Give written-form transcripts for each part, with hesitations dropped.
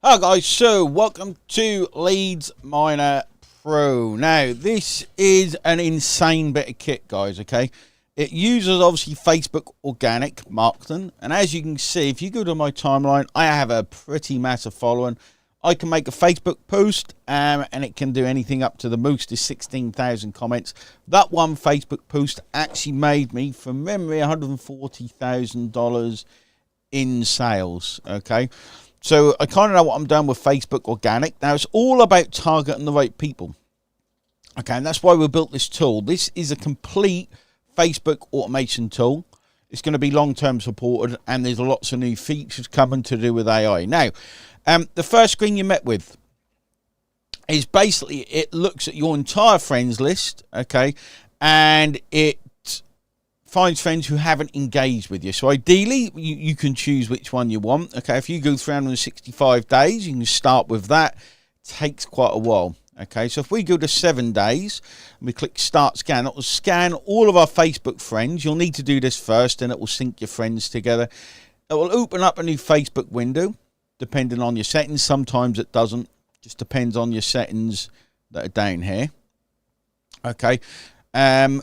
Hi guys, so welcome to Leeds Miner Pro. Now this is an insane bit of kit, guys. Okay, it uses obviously Facebook organic marketing, and as you can see, if you go to my timeline, I have a pretty massive following. I can make a Facebook post and it can do anything up to the most is 16,000 comments. That one Facebook post actually made me, from memory, $140,000 in sales. Okay, so I kind of know what I'm doing with Facebook organic. Now it's all about targeting the right people. Okay, and that's why we built this tool. This is a complete Facebook automation tool. It's going to be long-term supported, and there's lots of new features coming to do with AI. Now, the first screen you met with is basically, it looks at your entire friends list, okay, and it finds friends who haven't engaged with you. So ideally, you can choose which one you want. Okay, if you go 365 days, you can start with that. It takes quite a while. Okay, so if we go to 7 days, and we click Start Scan, it will scan all of our Facebook friends. You'll need to do this first, and it will sync your friends together. It will open up a new Facebook window, depending on your settings. Sometimes it doesn't. Just depends on your settings that are down here. Okay, and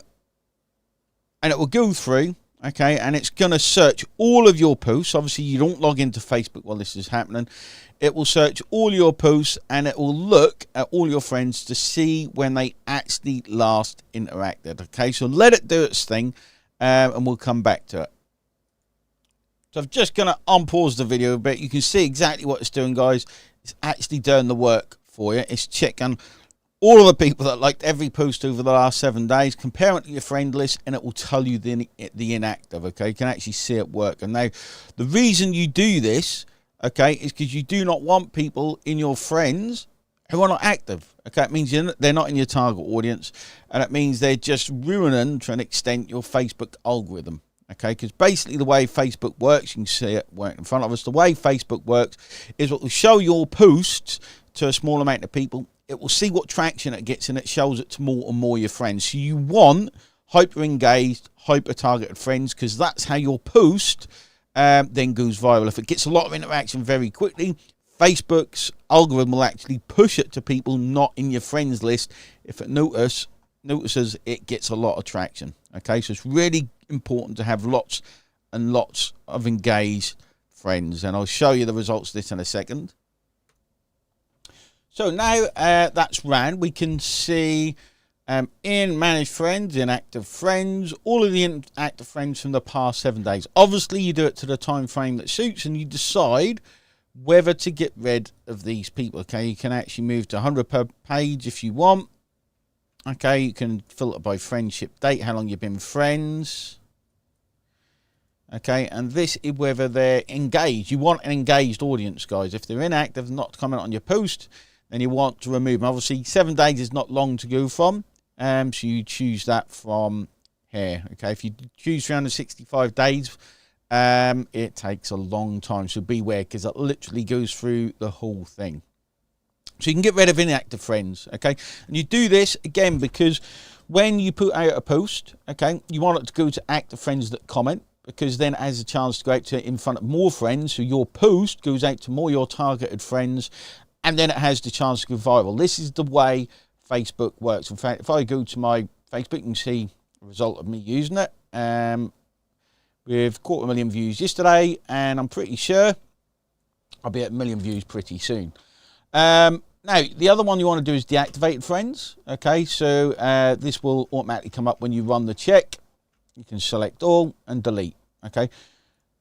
it will go through, okay, and it's going to search all of your posts. Obviously, you don't log into Facebook while this is happening. It will search all your posts, and it will look at all your friends to see when they actually last interacted. Okay, so let it do its thing, and we'll come back to it. So I'm just going to unpause the video a bit. You can see exactly what it's doing, guys. It's actually doing the work for you. It's checking all of the people that liked every post over the last 7 days, compare it to your friend list, and it will tell you the inactive. Okay, you can actually see it work. And now, the reason you do this, okay, is because you do not want people in your friends who are not active. Okay, it means they're not in your target audience, and it means they're just ruining, to an extent, your Facebook algorithm. Okay, because basically the way Facebook works, you can see it work in front of us. The way Facebook works is what will show your posts to a small amount of people. It will see what traction it gets, and it shows it to more and more of your friends. So you want hyper engaged, hyper targeted friends, because that's how your post then goes viral. If it gets a lot of interaction very quickly, Facebook's algorithm will actually push it to people not in your friends list if it notices it gets a lot of traction. Okay, so it's really important to have lots and lots of engaged friends, and I'll show you the results of this in a second. So now that's ran, we can see in managed friends, inactive friends, all of the inactive friends from the past 7 days. Obviously, you do it to the time frame that suits, and you decide whether to get rid of these people. Okay, you can actually move to 100 per page if you want. Okay, you can filter by friendship date, how long you've been friends. Okay, and this is whether they're engaged. You want an engaged audience, guys. If they're inactive, not comment on your post, then you want to remove them. Obviously, 7 days is not long to go from, so you choose that from here. Okay, if you choose 365 days, it takes a long time, so beware, because it literally goes through the whole thing. So you can get rid of inactive friends, okay? And you do this, again, because when you put out a post, okay, you want it to go to active friends that comment, because then it has a chance to go out to in front of more friends, so your post goes out to more your targeted friends, and then it has the chance to go viral. This is the way Facebook works. In fact, if I go to my Facebook, you can see the result of me using it. With 250,000 views yesterday, and I'm pretty sure I'll be at 1 million views pretty soon. Now, the other one you want to do is deactivated friends. Okay, so this will automatically come up when you run the check. You can select all and delete. Okay,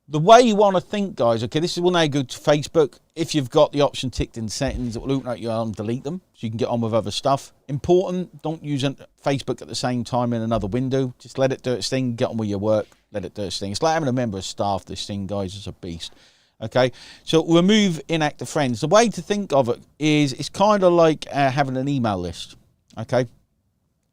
the way you want to think, guys, okay, this will now go to Facebook. If you've got the option ticked in settings, it will open up your and delete them, so you can get on with other stuff. Important, don't use Facebook at the same time in another window. Just let it do its thing, get on with your work, let it do its thing. It's like having a member of staff. This thing, guys, is a beast. Okay, so remove inactive friends. The way to think of it is, it's kind of like having an email list. Okay,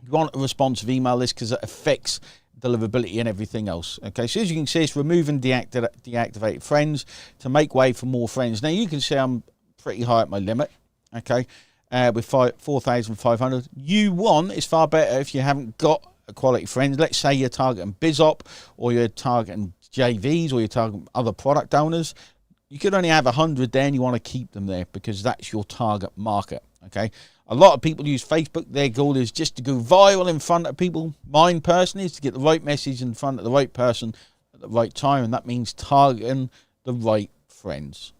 you want a responsive email list because it affects deliverability and everything else. Okay, so as you can see, it's removing deactivated friends to make way for more friends. Now you can see I'm pretty high at my limit. Okay, with 4,500. You want, it's far better if you haven't got a quality friends. Let's say you're targeting BizOp, or you're targeting JVs, or you're targeting other product owners. you could only have 100 there, and you want to keep them there because that's your target market. Okay, a lot of people use Facebook. Their goal is just to go viral in front of people. Mine personally is to get the right message in front of the right person at the right time, and that means targeting the right friends.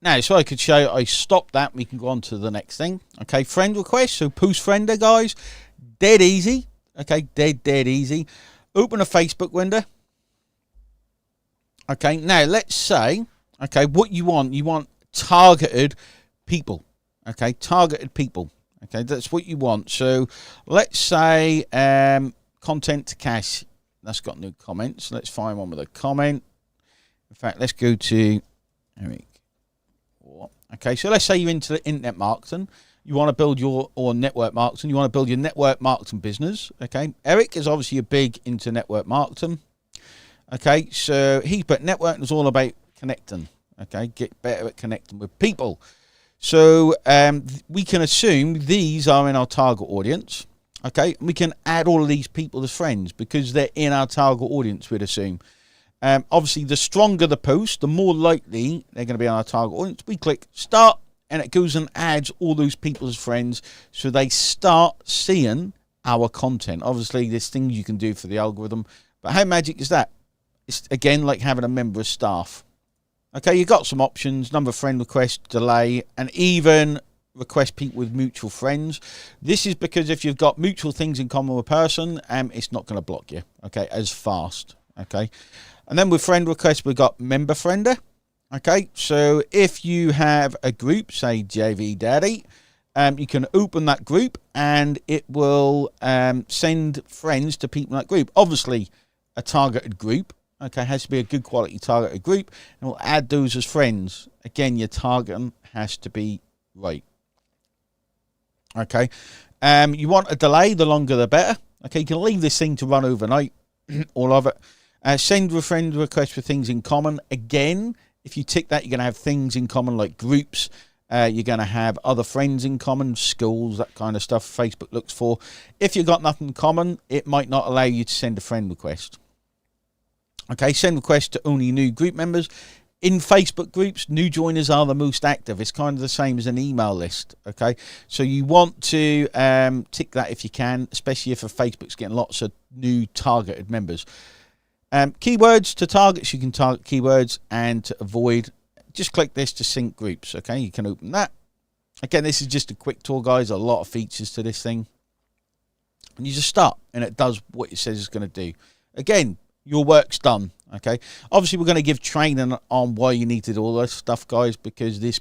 Now, so I could show you, I stopped that. We can go on to the next thing. Okay, friend request. So post friender, guys, dead easy. Okay, dead easy. Open a Facebook window. Okay, now let's say, okay, what you want targeted people. Okay, targeted people. Okay, that's what you want. So let's say content to cash. That's got no comments. Let's find one with a comment. In fact, let's go to Eric. Okay, so let's say you're into the internet marketing. You want to build your, or network marketing. You want to build your network marketing business. Okay, Eric is obviously a big into network marketing. Okay, so he put networking is all about connecting. Okay, get better at connecting with people. So we can assume these are in our target audience. Okay, we can add all of these people as friends because they're in our target audience, we'd assume. Obviously, the stronger the post, the more likely they're going to be on our target audience. We click start, and it goes and adds all those people as friends, so they start seeing our content. Obviously, there's things you can do for the algorithm, but how magic is that? It's, again, like having a member of staff. Okay, you've got some options, number of friend requests, delay, and even request people with mutual friends. This is because if you've got mutual things in common with a person, it's not going to block you, okay, as fast, okay? And then with friend requests, we've got member friender. Okay, so if you have a group, say JV Daddy, you can open that group and it will send friends to people in that group. Obviously, a targeted group, okay, has to be a good quality targeted group, and we'll add those as friends. Again, your targeting has to be right. Okay, you want a delay, the longer the better. Okay, you can leave this thing to run overnight, all of it. Send a friend request for things in common. Again, if you tick that, you're going to have things in common like groups. You're going to have other friends in common, schools, that kind of stuff Facebook looks for. If you've got nothing in common, it might not allow you to send a friend request. Okay, send requests to only new group members. In Facebook groups, new joiners are the most active. It's kind of the same as an email list, okay? So you want to tick that if you can, especially if Facebook's getting lots of new targeted members. Keywords to targets, you can target keywords, and to avoid, just click this to sync groups. Okay, you can open that. Again, this is just a quick tour, guys. A lot of features to this thing, and you just start and it does what it says it's going to do. Again, your work's done. Okay, obviously we're going to give training on why you need to do all this stuff, guys, because this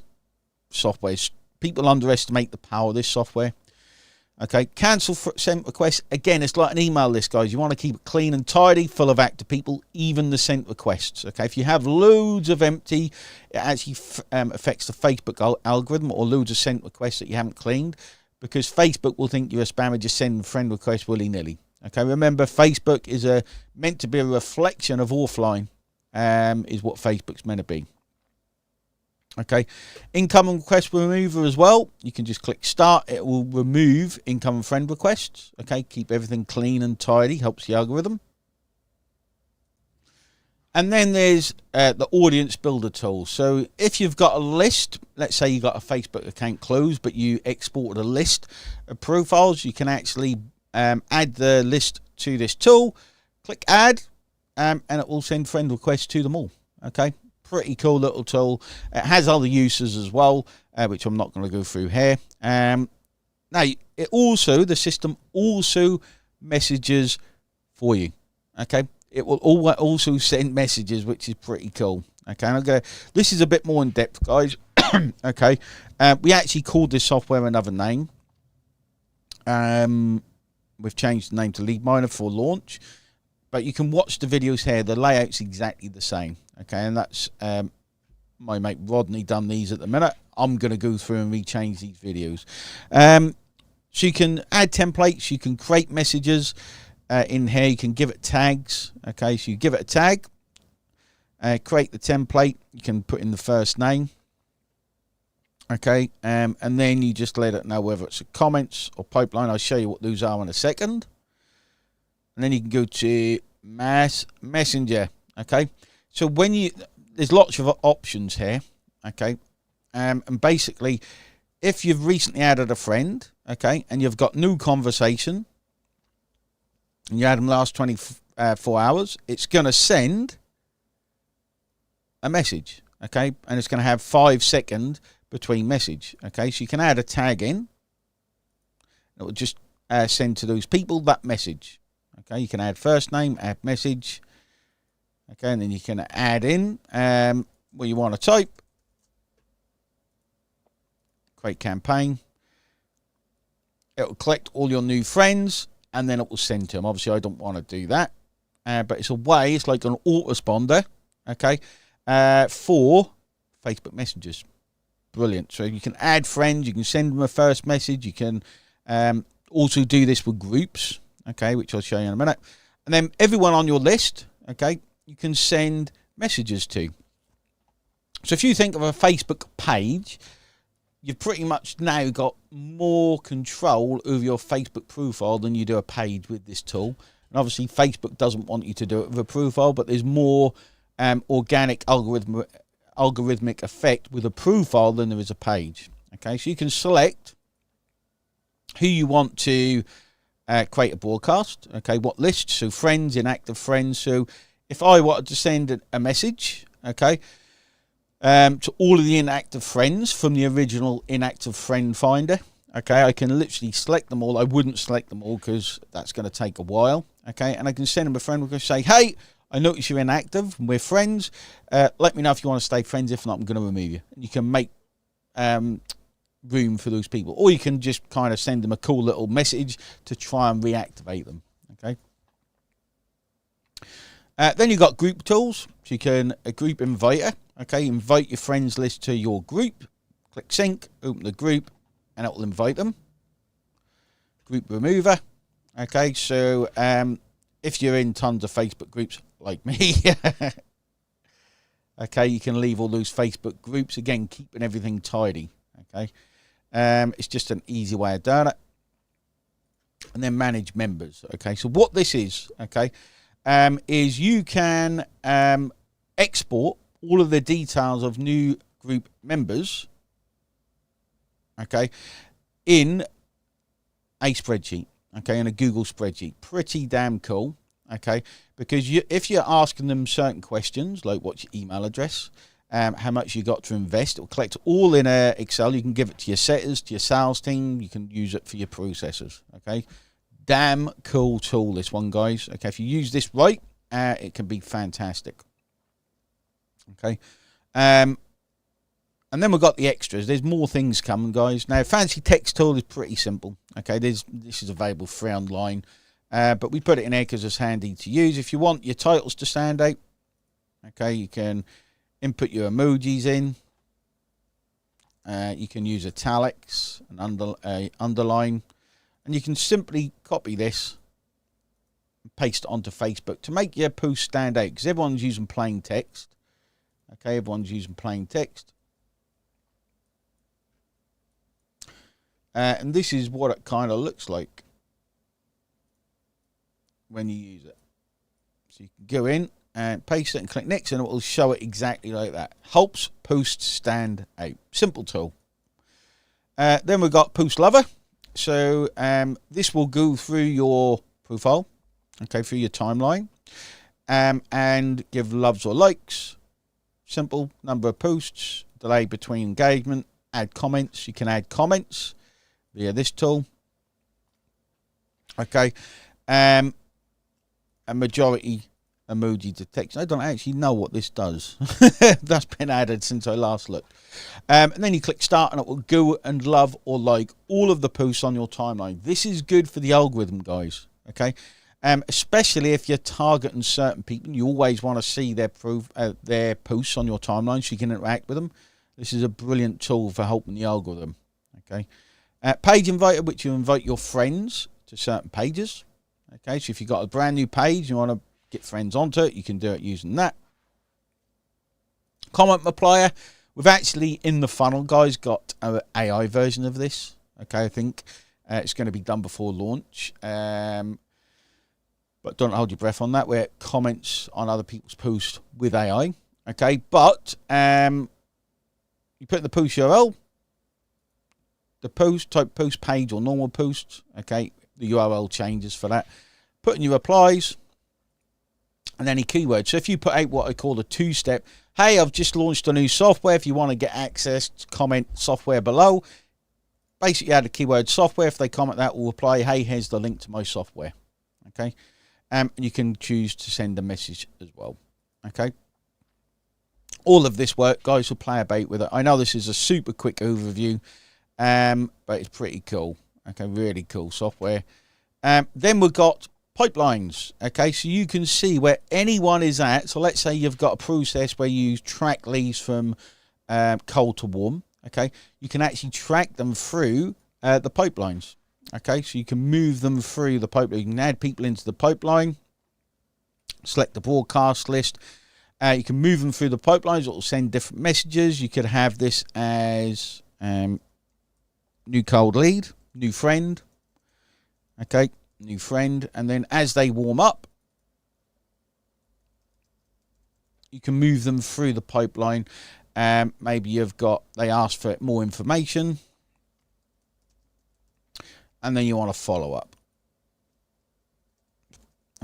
software, people underestimate the power of this software. Okay, cancel sent requests. Again, it's like an email list, guys. You want to keep it clean and tidy, full of active people, even the sent requests. Okay, if you have loads of empty, it actually affects the Facebook algorithm, or loads of sent requests that you haven't cleaned, because Facebook will think you're a spammer just sending friend requests willy-nilly. Okay, remember, Facebook is meant to be a reflection of offline, is what Facebook's meant to be. Okay, incoming request remover as well. You can just click start. It will remove incoming friend requests. Okay, keep everything clean and tidy. Helps the algorithm. And then there's the audience builder tool. So if you've got a list, let's say you've got a Facebook account closed, but you exported a list of profiles, you can actually add the list to this tool. Click add, and it will send friend requests to them all. Okay. Pretty cool little tool. It has other uses as well, which I'm not going to go through here. Now, it also, the system also messages for you. Okay, it will also send messages, which is pretty cool. Okay, and this is a bit more in depth, guys. Okay, we actually called this software another name. We've changed the name to Lead Miner for launch. But you can watch the videos here. The layout's exactly the same. Okay, and that's my mate Rodney done these at the minute. I'm going to go through and rechange these videos. So you can add templates. You can create messages in here. You can give it tags. Okay, so you give it a tag. Create the template. You can put in the first name. Okay, and then you just let it know whether it's a comments or pipeline. I'll show you what those are in a second. And then you can go to Mass Messenger. Okay, so when there's lots of options here, okay? And basically, if you've recently added a friend, okay, and you've got new conversation, and you had them last 24 hours, it's going to send a message, okay? And it's going to have 5 seconds between message, okay? So you can add a tag in. It will just send to those people that message, okay? You can add first name, add message, okay? And then you can add in what you want to type. Create campaign. It will collect all your new friends, and then it will send to them. Obviously, I don't want to do that. But it's a way, it's like an autoresponder, okay, for Facebook messages. Brilliant. So you can add friends, you can send them a first message, you can also do this with groups, okay, which I'll show you in a minute. And then everyone on your list, okay, you can send messages to. So if you think of a Facebook page, you've pretty much now got more control over your Facebook profile than you do a page with this tool. And obviously, Facebook doesn't want you to do it with a profile, but there's more organic algorithmic effect with a profile than there is a page. Okay, so you can select who you want to create a broadcast. Okay, what list? So friends, inactive friends. So if I wanted to send a message, okay, to all of the inactive friends from the original inactive friend finder, okay, I can literally select them all. I wouldn't select them all because that's going to take a while, okay, and I can send them a friend. We're going to say, hey, I notice you're inactive and we're friends. Let me know if you want to stay friends. If not, I'm going to remove you. And you can make room for those people, or you can just kind of send them a cool little message to try and reactivate them, okay. Then you've got group tools. So you can a group inviter. Okay, invite your friends list to your group. Click sync, open the group, and it will invite them. Group remover. Okay, so if you're in tons of Facebook groups like me, okay, you can leave all those Facebook groups. Again, keeping everything tidy. Okay, it's just an easy way of doing it. And then manage members. Okay, so what this is, okay, is you can export all of the details of new group members, okay, in a spreadsheet, okay, in a Google spreadsheet. Pretty damn cool, okay, because if you're asking them certain questions, like what's your email address, how much you got to invest, it will collect all in Excel. You can give it to your setters, to your sales team. You can use it for your processors, okay. Damn cool tool, this one, guys. Okay, if you use this right, it can be fantastic. Okay, and then we've got the extras. There's more things coming, guys. Now, fancy text tool is pretty simple. Okay, this is available free online, but we put it in here because it's handy to use. If you want your titles to stand out, okay, you can input your emojis in. You can use italics and underline, and you can simply copy this and paste it onto Facebook to make your post stand out, because everyone's using plain text. Okay, everyone's using plain text. And this is what it kind of looks like when you use it. So you can go in and paste it and click next, and it will show it exactly like that. Helps posts stand out. Simple tool. Then we've got Post Lover. So this will go through your profile, okay, through your timeline, and give loves or likes. Simple, number of posts, delay between engagement, add comments. You can add comments via this tool. Okay, a majority emoji detection. I don't actually know what this does. That's been added since I last looked. And then you click start, and it will go and love or like all of the posts on your timeline. This is good for the algorithm, guys. Okay. Especially if you're targeting certain people, you always want to see their posts on your timeline so you can interact with them. This is a brilliant tool for helping the algorithm. Okay, page inviter, which you invite your friends to certain pages. Okay, so if you've got a brand new page, you want to get friends onto it, you can do it using that. Comment multiplier. We've actually in the funnel, guys, got an AI version of this. Okay, I think it's going to be done before launch. But don't hold your breath on that. Where it comments on other people's posts with AI. Okay, but you put in the post URL, the post, type post page or normal post. Okay, the URL changes for that. Put in your replies and any keywords. So if you put out what I call a two-step, hey, I've just launched a new software. If you want to get access, comment software below. Basically add the keyword software. If they comment that, will reply, hey, here's the link to my software. Okay, and you can choose to send a message as well. Okay, all of this work, guys, will play about with it. I know this is a super quick overview, but it's pretty cool. Okay, really cool software. Then we've got pipelines. Okay, so you can see where anyone is at. So let's say you've got a process where you track leads from cold to warm. Okay, you can actually track them through the pipelines. Okay, so you can move them through the pipeline. You can add people into the pipeline, select the broadcast list. You can move them through the pipelines. It will send different messages. You could have this as new cold lead, new friend. Okay, new friend. And then as they warm up, you can move them through the pipeline. Maybe they ask for more information. And then you want to follow up.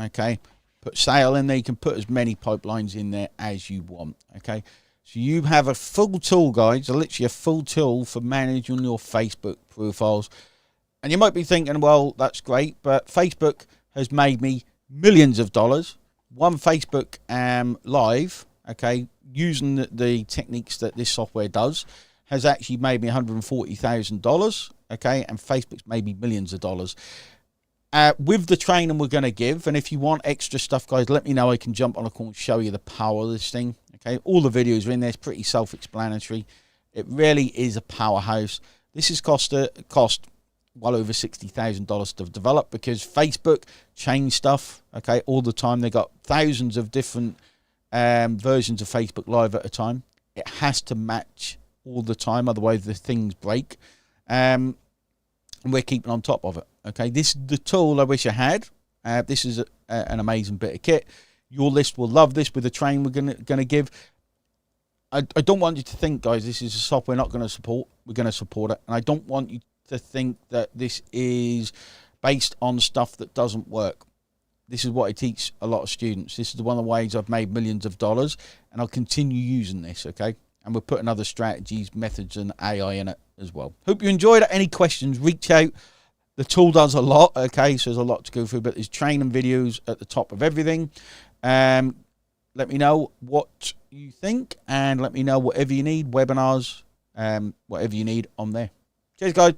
Okay, put sale in there. You can put as many pipelines in there as you want. Okay, so you have a full tool, guys, literally a full tool for managing your Facebook profiles. And you might be thinking, well, that's great, but Facebook has made me millions of dollars. One Facebook Live, okay, using the techniques that this software does, has actually made me $140,000. Okay, and Facebook's made me millions of dollars. With the training we're going to give, and if you want extra stuff, guys, let me know. I can jump on a call and show you the power of this thing. Okay, all the videos are in there. It's pretty self-explanatory. It really is a powerhouse. This has cost well over $60,000 to develop because Facebook changed stuff, okay, all the time. They got thousands of different versions of Facebook Live at a time. It has to match all the time, otherwise the things break. And we're keeping on top of it. Okay, this is the tool I wish I had. This is an amazing bit of kit. Your list will love this with the training we're gonna give. I don't want you to think, guys, this is a software we're not going to support. We're going to support it. And I don't want you to think that this is based on stuff that doesn't work. This is what I teach a lot of students. This is one of the ways I've made millions of dollars, and I'll continue using this, okay? And we're putting other strategies, methods, and AI in it as well. Hope you enjoyed it. Any questions, reach out. The tool does a lot, okay? So there's a lot to go through, but there's training videos at the top of everything. Let me know what you think, and let me know whatever you need, webinars, whatever you need on there. Cheers, guys.